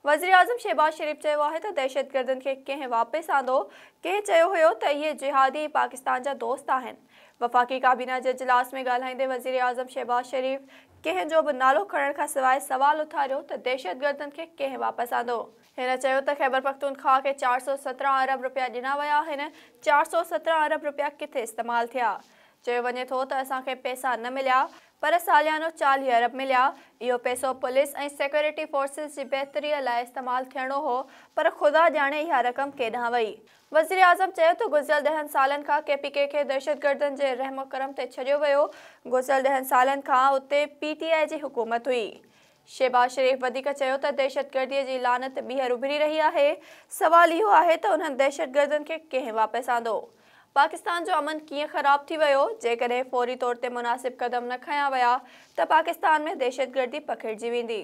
वज़ीर आज़म शहबाज शरीफ चयो आहे त दहशतगर्दनि खे कंहिं वापसि आंदो। कंहिं चयो हुयो त इहे जिहादी पाकिस्तान जा दोस्त आहिनि। वफ़ाक़ी काबीना जे इजलास में ॻाल्हाईंदे वज़ीर आज़म शहबाज शरीफ कंहिं जो बि नालो खणण खां सवाइ सवाल उथारियो त दहशतगर्दनि खे कंहिं वापसि आंदो। हिन चयो त ख़ैबर पख्तूनख्वा खे 417 अरब रुपया ॾिना विया आहिनि। 417 अरब रुपया किथे इस्तेमालु थिया? चयो वञे थो त असांखे पैसा न मिलिया, पर सालियानो 40 अरब मिलिया। इहो पैसो पुलिस ऐं सिक्योरिटी फोर्सिस जी बहितरीअ लाइ इस्तेमालु थियणो हो, पर ख़ुदा ॼाणे इहा रक़म केॾांहुं वई। वज़ीर आज़म चयो त गुज़िरियल 10 सालनि खां KPK खे दहशतगर्दनि जे रहम करम ते छॾियो वियो। गुज़िरियल 10 सालनि खां उते PTI जी हुकूमत हुई। शहबाज शरीफ वधीक चयो त दहशतगर्दीअ जी लानत ॿीहर उभरी रही आहे। सवाल इहो आहे त उन्हनि दहशतगर्दनि खे कंहिं वापसि आंदो। पाकिस्तान जो अमन कीअं ख़राब थी वियो? जेकॾहिं फौरी तौर ते मुनासिब क़दम न खयां विया त पाकिस्तान में दहशतगर्दी पखिड़िजी वेंदी।